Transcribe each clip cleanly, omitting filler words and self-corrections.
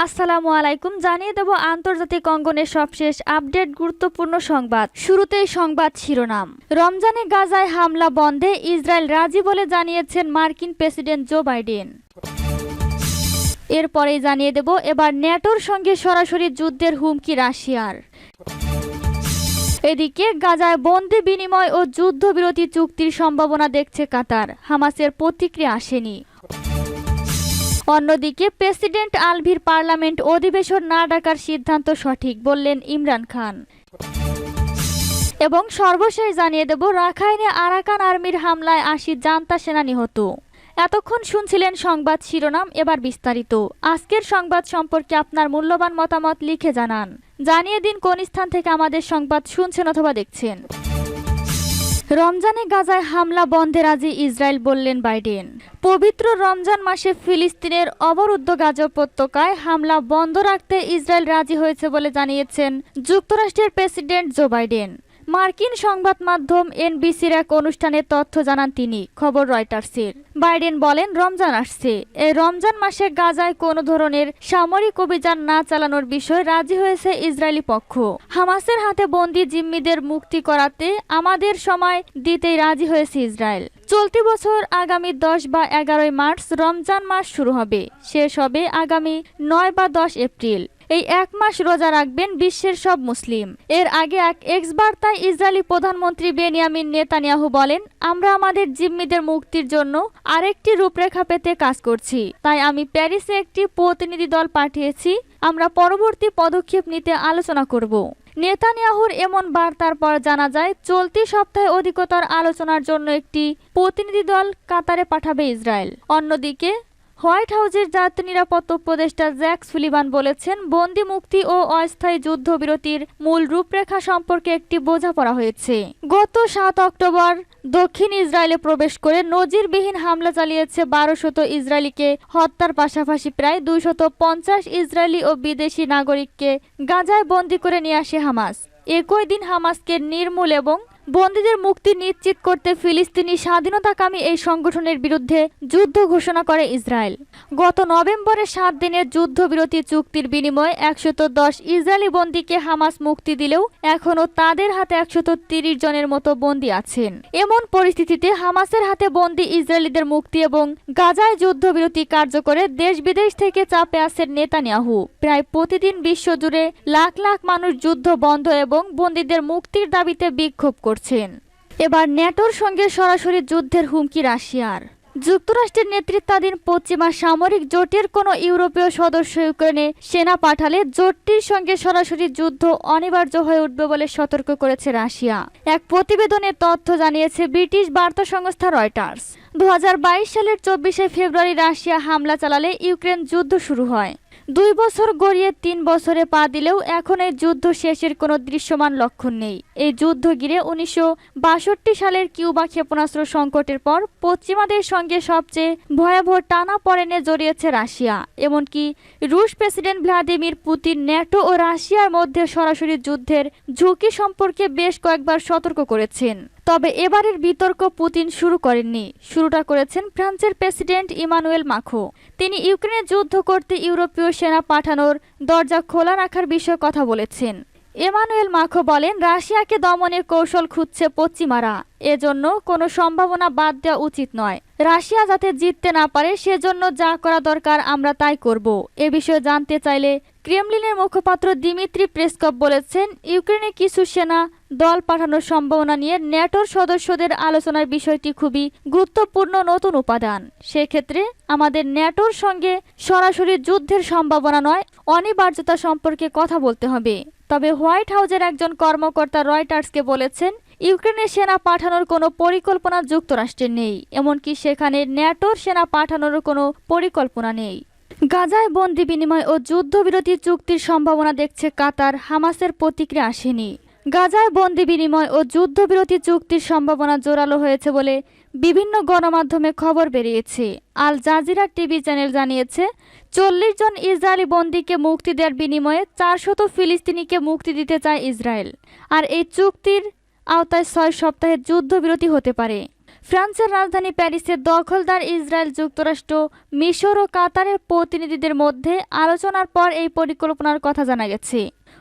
আসসালামু আলাইকুম। জানিয়ে দেব আন্তর্জাতিক অঙ্গনের সবশেষ আপডেট গুরুত্বপূর্ণ সংবাদ। শুরুতেই সংবাদ শিরোনাম। রমজানে গাজায় হামলা বন্ধে ইসরায়েল রাজি বলে জানিয়েছেন মার্কিন প্রেসিডেন্ট জো বাইডেন। এরপরেই জানিয়ে দেব এবার ন্যাটোর সঙ্গে সরাসরি যুদ্ধের হুমকি রাশিয়ার। এদিকে গাজায় বন্দি বিনিময় ও যুদ্ধবিরতি চুক্তির সম্ভাবনা দেখছে কাতার। হামাসের প্রতিক্রিয়া আসেনি। অন্যদিকে প্রেসিডেন্ট আলভির পার্লামেন্ট অধিবেশন না ডাকার সিদ্ধান্ত সঠিক বললেন ইমরান খান। এবং সর্বশেষ জানিয়ে দেব রাখাইনে আরাকান আর্মির হামলায় ৮০ জান্তা সেনা নিহত। এতক্ষণ শুনছিলেন সংবাদ শিরোনাম, এবার বিস্তারিত। আজকের সংবাদ সম্পর্কে আপনার মূল্যবান মতামত লিখে জানান। জানিয়ে দিন কোন স্থান থেকে আমাদের সংবাদ শুনছেন অথবা দেখছেন। রমজানে গাজায় হামলা বন্ধে রাজি ইসরায়েল বললেন বাইডেন। পবিত্র রমজান মাসে ফিলিস্তিনের অবরুদ্ধ গাজা উপত্যকায় হামলা বন্ধ রাখতে ইসরায়েল রাজি হয়েছে বলে জানিয়েছেন যুক্তরাষ্ট্রের প্রেসিডেন্ট জো বাইডেন। মার্কিন সংবাদ মাধ্যম এনবিসির এক অনুষ্ঠানে তথ্য জানান তিনি। খবর রয়টার্সের। বাইডেন বলেন, রমজান আসছে, এই রমজান মাসে গাজায় কোনো ধরনের সামরিক অভিযান না চালানোর বিষয়ে রাজি হয়েছে ইসরায়েলি পক্ষ। হামাসের হাতে বন্দী জিম্মিদের মুক্তি করাতে আমাদের সময় দিতেই রাজি হয়েছে ইসরায়েল। চলতি বছর আগামী ১০ বা ১১ মার্চ রমজান মাস শুরু হবে, শেষ হবে আগামী ৯ বা ১০ এপ্রিল। এই এক মাস রোজা রাখবেন বিশ্বের সব মুসলিম। এর আগে এক এক্স বার্তায় ইসরায়েলি প্রধানমন্ত্রী বেনিয়ামিন নেতানিয়াহু বলেন, আমরা আমাদের জিম্মিদের মুক্তির জন্য আরেকটি রূপরেখা পেতে কাজ করছি। তাই আমি প্যারিসে একটি প্রতিনিধি দল পাঠিয়েছি। আমরা পরবর্তী পদক্ষেপ নিতে আলোচনা করব। নেতানিয়াহুর এমন বার্তার পর জানা যায় চলতি সপ্তাহে অধিকতর আলোচনার জন্য একটি প্রতিনিধি দল কাতারে পাঠাবে ইসরায়েল। অন্যদিকে হোয়াইট হাউসের জাতীয় নিরাপত্তা উপদেষ্টা জ্যাক সুলিভান বলেছেন, বন্দি মুক্তি ও অস্থায়ী যুদ্ধবিরতির মূল রূপরেখা সম্পর্কে একটি বোঝাপড়া হয়েছে। গত ৭ অক্টোবর দক্ষিণ ইসরায়েলে প্রবেশ করে নজিরবিহীন হামলা চালিয়েছে ১২০০ ইসরায়েলিকে হত্যার পাশাপাশি প্রায় ২৫০ ইসরায়েলি ও বিদেশি নাগরিককে গাজায় বন্দী করে নিয়ে আসে হামাস। একই দিন হামাসকে নির্মূল এবং বন্দীদের মুক্তি নিশ্চিত করতে ফিলিস্তিনি স্বাধীনতাকামী এই সংগঠনের বিরুদ্ধে যুদ্ধ ঘোষণা করে ইসরায়েল। গত নভেম্বরে ৭ দিনের যুদ্ধবিরতি চুক্তির বিনিময়ে ১১০ ইসরায়েলি বন্দীকে হামাস মুক্তি দিলেও এখনও তাদের হাতে ১৩০ জনের মতো বন্দী আছেন। এমন পরিস্থিতিতে হামাসের হাতে বন্দী ইসরায়েলিদের মুক্তি এবং গাজায় যুদ্ধবিরতি কার্যকরে দেশ বিদেশ থেকে চাপে আছেন নেতানিয়াহু। প্রায় প্রতিদিন বিশ্বজুড়ে লাখ লাখ মানুষ যুদ্ধ বন্ধ এবং বন্দীদের মুক্তির দাবিতে বিক্ষোভ করছেন। এবার ন্যাটোর সঙ্গে সরাসরি যুদ্ধের হুমকি রাশিয়ার। যুক্তরাষ্ট্রের নেতৃত্বাধীন পশ্চিমা সামরিক জোটের কোনো ইউরোপীয় সদস্য ইউক্রেনে সেনা পাঠালে জোটটির সঙ্গে সরাসরি যুদ্ধ অনিবার্য হয়ে উঠবে বলে সতর্ক করেছে রাশিয়া। এক প্রতিবেদনে তথ্য জানিয়েছে ব্রিটিশ বার্তা সংস্থা রয়টার্স। ২০২২ সালের ২৪শে ফেব্রুয়ারি রাশিয়া হামলা চালালে ইউক্রেন যুদ্ধ শুরু হয়। ২ বছর গড়িয়ে ৩ বছরে পা দিলেও এখন এই যুদ্ধ শেষের কোনো দৃশ্যমান লক্ষণ নেই। এই যুদ্ধ ঘিরে ১৯৬২ সালের কিউবা ক্ষেপণাস্ত্র সংকটের পর পশ্চিমাদের সঙ্গে সবচেয়ে ভয়াবহ টানাপোড়েনে জড়িয়েছে রাশিয়া। এমনকি রুশ প্রেসিডেন্ট ভ্লাদিমির পুতিন ন্যাটো ও রাশিয়ার মধ্যে সরাসরি যুদ্ধের ঝুঁকি সম্পর্কে বেশ কয়েকবার সতর্ক করেছেন। তবে এবারের বিতর্ক পুতিন শুরু করেননি, শুরুটা করেছেন ফ্রান্সের প্রেসিডেন্ট ইমানুয়েল মাখো। তিনি ইউক্রেনে যুদ্ধ করতে ইউরোপীয় সেনা পাঠানোর দরজা খোলা রাখার বিষয়ে কথা বলেছেন। ইমানুয়েল মাখো বলেন, রাশিয়াকে দমনের কৌশল খুঁজছে পশ্চিমারা, এজন্য কোনো সম্ভাবনা বাদ দেওয়া উচিত নয়। রাশিয়া যাতে জিততে না পারে সেজন্য যা করা দরকার আমরা তাই করব। এ বিষয়ে জানতে চাইলে ক্রেমলিনের মুখপাত্র দিমিত্রি পেসকভ বলেছেন, ইউক্রেনে কিছু সেনা দল পাঠানোর সম্ভাবনা নিয়ে ন্যাটোর সদস্যদের আলোচনার বিষয়টি খুবই গুরুত্বপূর্ণ নতুন উপাদান। সেক্ষেত্রে আমাদের ন্যাটোর সঙ্গে সরাসরি যুদ্ধের সম্ভাবনা নয়, অনিবার্যতা সম্পর্কে কথা বলতে হবে। তবে হোয়াইট হাউসের একজন কর্মকর্তা রয়টার্সকে বলেছেন, ইউক্রেনে সেনা পাঠানোর কোনো পরিকল্পনা যুক্তরাষ্ট্রের নেই, এমনকি সেখানে ন্যাটোর সেনা পাঠানোর কোনো পরিকল্পনা নেই। গাজায় বন্দি বিনিময় ও যুদ্ধবিরতি চুক্তির সম্ভাবনা দেখছে কাতার। হামাসের প্রতিক্রিয়া আসেনি। গাজায় বন্দি বিনিময় ও যুদ্ধবিরতি চুক্তির সম্ভাবনা জোরালো হয়েছে বলে বিভিন্ন গণমাধ্যমে খবর বেরিয়েছে। আল জাজিরা টিভি চ্যানেল জানিয়েছে, ৪০ জন ইসরায়েলি বন্দীকে মুক্তি দেওয়ার বিনিময়ে ৪০০ ফিলিস্তিনিকে মুক্তি দিতে চায় ইসরায়েল। আর এই চুক্তির আওতায় ৬ সপ্তাহের যুদ্ধবিরতি হতে পারে। ফ্রান্সের রাজধানী প্যারিসে দখলদার ইসরায়েল, যুক্তরাষ্ট্র, মিশর ও কাতারের প্রতিনিধিদের মধ্যে আলোচনার পর এই পরিকল্পনার কথা জানা গেছে।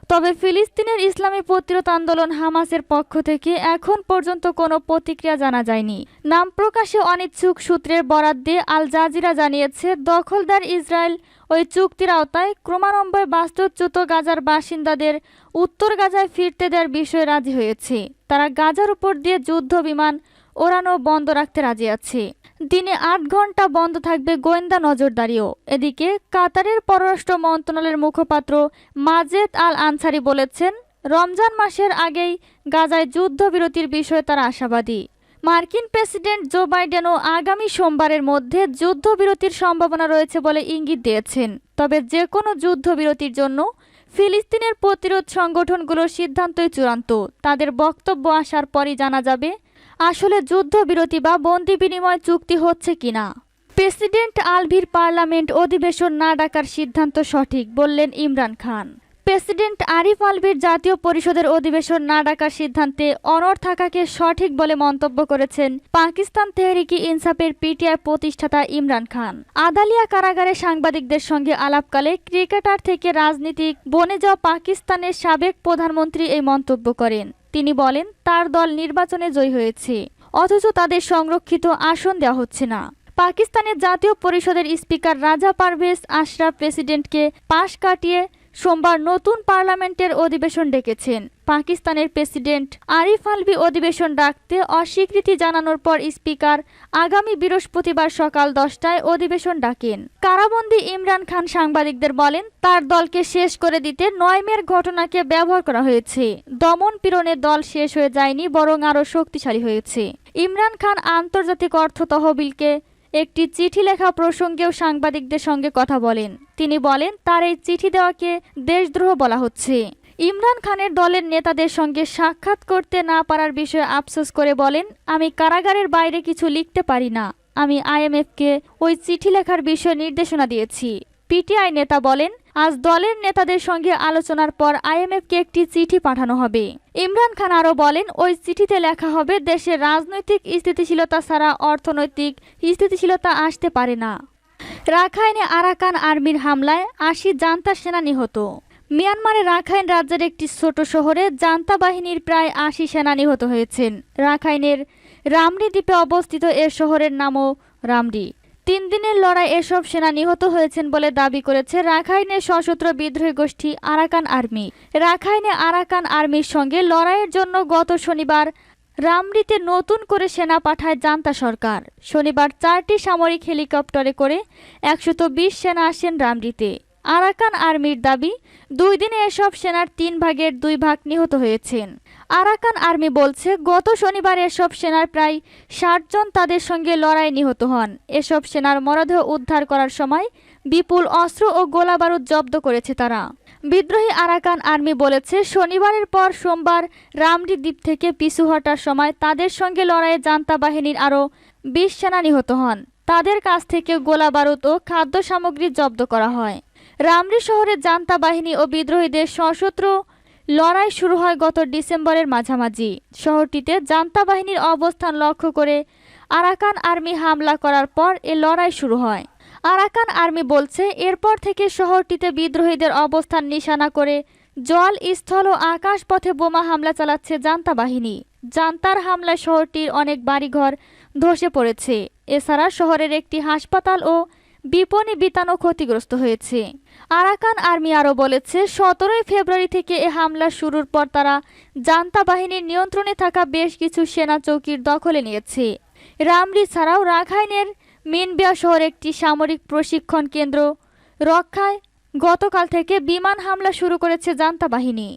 তবে ফিলিস্তিনের ইসলামী প্রতিরোধ আন্দোলন হামাসের পক্ষ থেকে এখন পর্যন্ত কোনো প্রতিক্রিয়া জানা যায়নি। নাম প্রকাশে অনিচ্ছুক সূত্রের বরাত দিয়ে আল জাজিরা জানিয়েছে, দখলদার ইসরায়েল ওই চুক্তির আওতায় ক্রমান্বয়ে বাস্তুচ্যুত গাজার বাসিন্দাদের উত্তর গাজায় ফিরতে দেওয়ার বিষয়ে রাজি হয়েছে। তারা গাজার উপর দিয়ে যুদ্ধ বিমান ওড়ানো বন্ধ রাখতে রাজি আছে। দিনে ৮ ঘন্টা বন্ধ থাকবে গোয়েন্দা নজরদারিও। এদিকে কাতারের পররাষ্ট্র মন্ত্রণালয়ের মুখপাত্র মাজেদ আল আনসারি বলেছেন, রমজান মাসের আগেই গাজায় যুদ্ধবিরতির বিষয়ে তারা আশাবাদী। মার্কিন প্রেসিডেন্ট জো বাইডেনও আগামী সোমবারের মধ্যে যুদ্ধবিরতির সম্ভাবনা রয়েছে বলে ইঙ্গিত দিয়েছেন। তবে যে কোনো যুদ্ধবিরতির জন্য ফিলিস্তিনের প্রতিরোধ সংগঠনগুলোর সিদ্ধান্তই চূড়ান্ত। তাদের বক্তব্য আসার পরই জানা যাবে আসলে যুদ্ধবিরতি বা বন্দি বিনিময় চুক্তি হচ্ছে কিনা। প্রেসিডেন্ট আলভির পার্লামেন্ট অধিবেশন না ডাকার সিদ্ধান্ত সঠিক বললেন ইমরান খান। প্রেসিডেন্ট আরিফ আলভির জাতীয় পরিষদের অধিবেশন না ডাকার সিদ্ধান্তে অনড় থাকাকে সঠিক বলে মন্তব্য করেছেন পাকিস্তান তেহরিকি ইনসাফের পিটিআই প্রতিষ্ঠাতা ইমরান খান। আদালিয়া কারাগারে সাংবাদিকদের সঙ্গে আলাপকালে ক্রিকেটার থেকে রাজনীতিক বনে যাওয়া পাকিস্তানের সাবেক প্রধানমন্ত্রী এই মন্তব্য করেন। তিনি বলেন, তার দল নির্বাচনে জয়ী হয়েছে, অথচ তাদের সংরক্ষিত আসন দেওয়া হচ্ছে না। পাকিস্তানের জাতীয় পরিষদের স্পিকার রাজা পারভেজ আশরাফ প্রেসিডেন্টকে পাশ কাটিয়ে সোমবার নতুন পার্লামেন্টের অধিবেশন ডেকেছেন। পাকিস্তানের প্রেসিডেন্ট আরিফ আলভি অধিবেশন ডাকতে অস্বীকৃতি জানানোর পর স্পিকার আগামী বৃহস্পতিবার সকাল 10টায় অধিবেশন ডাকেন। কারাবন্দী ইমরান খান সাংবাদিকদের বলেন, তার দলকে শেষ করে দিতে ৯ মের ঘটনাকে ব্যবহার করা হয়েছে। দমন পীড়নের দল শেষ হয়ে যায়নি, বরং আরও শক্তিশালী হয়েছে। ইমরান খান আন্তর্জাতিক অর্থ তহবিলকে একটি চিঠি লেখা প্রসঙ্গেও সাংবাদিকদের সঙ্গে কথা বলেন। তিনি বলেন, তার এই চিঠি দেওয়াকে দেশদ্রোহ বলা হচ্ছে। ইমরান খানের দলের নেতাদের সঙ্গে সাক্ষাৎ করতে না পারার বিষয়ে আফসোস করে বলেন, আমি কারাগারের বাইরে কিছু লিখতে পারি না। আমি আইএমএফকে ওই চিঠি লেখার বিষয়ে নির্দেশনা দিয়েছি। পিটিআই নেতা বলেন, আজ দলের নেতাদের সঙ্গে আলোচনার পর আইএমএফকে একটি চিঠি পাঠানো হবে। ইমরান খান আরও বলেন, ওই চিঠিতে লেখা হবে, দেশের রাজনৈতিক স্থিতিশীলতা ছাড়া অর্থনৈতিক স্থিতিশীলতা আসতে পারে না। রাখাইনে আরাকান আর্মির হামলায় ৮০ জান্তা সেনা নিহত। মিয়ানমারের রাখাইন রাজ্যের একটি ছোট শহরে জান্তা বাহিনীর প্রায় ৮০ সেনা নিহত হয়েছেন। রাখাইনের রামরি দ্বীপে অবস্থিত এ শহরের নামও রামরি। ৩ দিনের লড়াই এসব সেনা নিহত হয়েছেন বলে দাবি করেছে রাখাইনের সশস্ত্র বিদ্রোহী গোষ্ঠী আরাকান আর্মি। রাখাইনে আরাকান আর্মির সঙ্গে লড়াইয়ের জন্য গত শনিবার রামরিতে নতুন করে সেনা পাঠায় জান্তা সরকার। শনিবার 4টি সামরিক হেলিকপ্টারে করে ১২০ সেনা আসেন রামরিতে। আরাকান আর্মির দাবি, 2 দিনে এসব সেনার 3 ভাগের 2 ভাগ নিহত হয়েছেন। আরাকান আর্মি বলছে, গত শনিবার এসব সেনার প্রায় 60 জন তাদের সঙ্গে লড়াই নিহত হন। এসব সেনার মরদেহ উদ্ধার করার সময় বিপুল অস্ত্র ও গোলাবারুদ জব্দ করেছে তারা। বিদ্রোহী আরাকান আর্মি বলেছে, শনিবারের পর সোমবার রামরি দ্বীপ থেকে পিছু হটার সময় তাদের সঙ্গে লড়াইয়ে জান্তা বাহিনীর আরও 20 সেনা নিহত হন। তাদের কাছ থেকে গোলাবারুদ ও খাদ্য সামগ্রী জব্দ করা হয়। রামরি শহরে জান্তা বাহিনী ও বিদ্রোহীদের সশস্ত্র লড়াই শুরু হয় গত ডিসেম্বরের মাঝামাঝি। শহরটিতে জান্তা বাহিনীর অবস্থান লক্ষ্য করে আরাকান আর্মি হামলা করার পর এ লড়াই শুরু হয়। আরাকান আর্মি বলছে, এরপর থেকে শহরটিতে বিদ্রোহীদের অবস্থান নিশানা করে জল, স্থল ও আকাশ পথে বোমা হামলা চালাচ্ছে জান্তা বাহিনী। জান্তার হামলায় শহরটির অনেক বাড়িঘর ধসে পড়েছে। এছাড়া শহরের একটি হাসপাতাল ও বিপণী বিতানও ক্ষতিগ্রস্ত হয়েছে। আরাকান আর্মি আরও বলেছে, 17 ফেব্রুয়ারি থেকে এ হামলা শুরুর পর তারা জান্তা বাহিনীর নিয়ন্ত্রণে থাকা বেশ কিছু সেনা চৌকির দখলে নিয়েছে। রামরি ছাড়াও রাখাইনের মিনবিয়া শহরে একটি সামরিক প্রশিক্ষণ কেন্দ্র রক্ষায় গতকাল থেকে বিমান হামলা শুরু করেছে জান্তা বাহিনী।